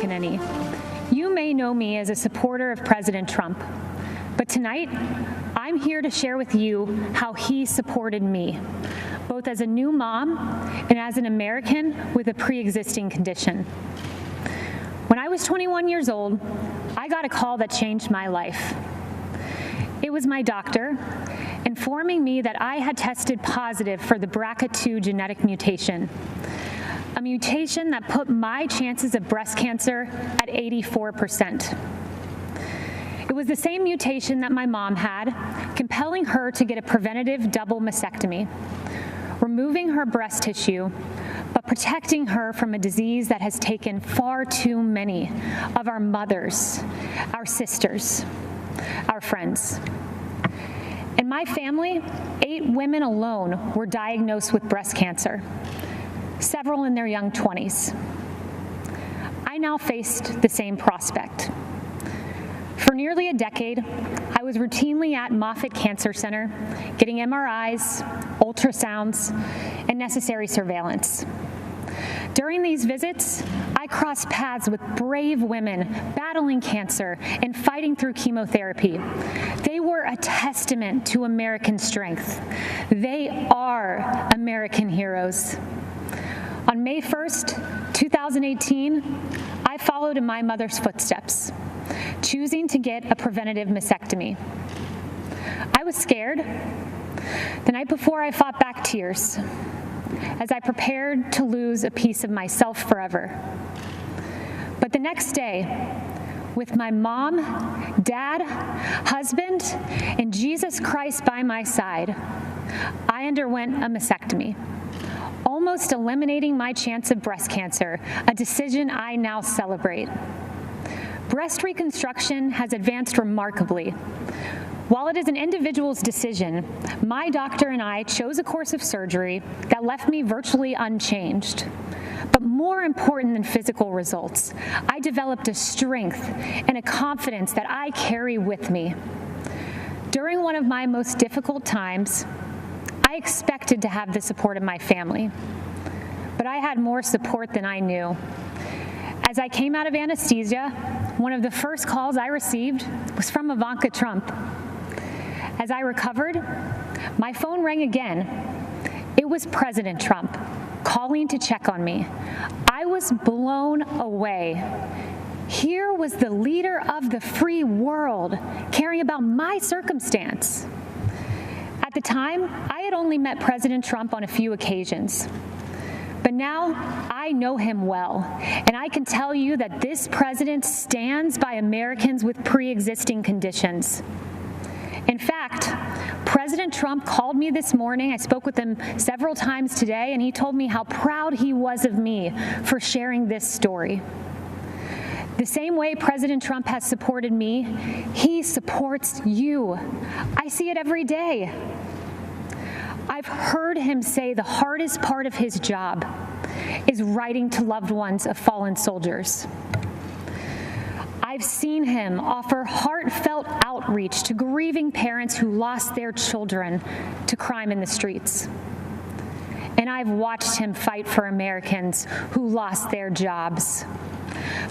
McEnany. You may know me as a supporter of President Trump, but tonight, I'm here to share with you how he supported me, both as a new mom and as an American with a pre-existing condition. When I was 21 years old, I got a call that changed my life. It was my doctor informing me that I had tested positive for the BRCA2 genetic mutation, a mutation that put my chances of breast cancer at 84%. It was the same mutation that my mom had, compelling her to get a preventative double mastectomy, removing her breast tissue, but protecting her from a disease that has taken far too many of our mothers, our sisters, our friends. In my family, 8 women alone were diagnosed with breast cancer, several in their young 20s. I now faced the same prospect. For nearly a decade, I was routinely at Moffitt Cancer Center, getting MRIs, ultrasounds, and necessary surveillance. During these visits, I crossed paths with brave women battling cancer and fighting through chemotherapy. They were a testament to American strength. They are American heroes. On May 1st, 2018, I followed in my mother's footsteps, choosing to get a preventative mastectomy. I was scared. The night before, I fought back tears as I prepared to lose a piece of myself forever. But the next day, with my mom, dad, husband, and Jesus Christ by my side, I underwent a mastectomy, almost eliminating my chance of breast cancer, a decision I now celebrate. Breast reconstruction has advanced remarkably. While it is an individual's decision, my doctor and I chose a course of surgery that left me virtually unchanged. But more important than physical results, I developed a strength and a confidence that I carry with me. During one of my most difficult times, I expected to have the support of my family, but I had more support than I knew. As I came out of anesthesia, one of the first calls I received was from Ivanka Trump. As I recovered, my phone rang again. It was President Trump calling to check on me. I was blown away. Here was the leader of the free world caring about my circumstance. At the time, I had only met President Trump on a few occasions. But now I know him well, and I can tell you that this president stands by Americans with pre-existing conditions. In fact, President Trump called me this morning. I spoke with him several times today, and he told me how proud he was of me for sharing this story. The same way President Trump has supported me, he supports you. I see it every day. I've heard him say the hardest part of his job is writing to loved ones of fallen soldiers. I've seen him offer heartfelt outreach to grieving parents who lost their children to crime in the streets. And I've watched him fight for Americans who lost their jobs.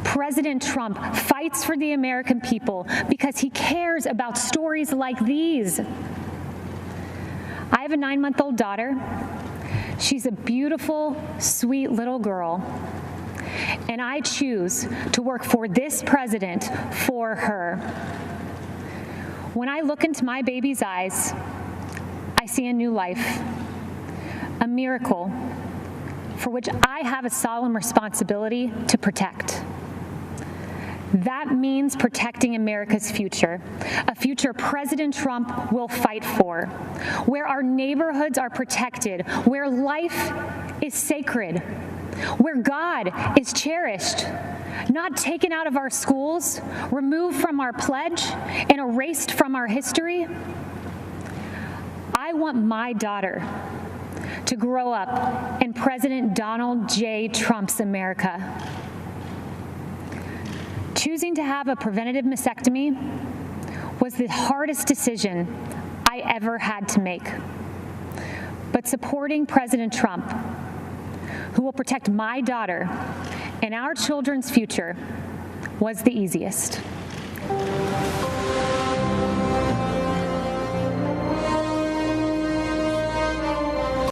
President Trump fights for the American people because he cares about stories like these. I have a 9-month-old daughter. She's a beautiful, sweet little girl. And I choose to work for this president for her. When I look into my baby's eyes, I see a new life, a miracle for which I have a solemn responsibility to protect. That means protecting America's future, a future President Trump will fight for, where our neighborhoods are protected, where life is sacred, where God is cherished, not taken out of our schools, removed from our pledge, and erased from our history. I want my daughter to grow up in President Donald J. Trump's America. Choosing to have a preventative mastectomy was the hardest decision I ever had to make. But supporting President Trump, who will protect my daughter and our children's future was the easiest.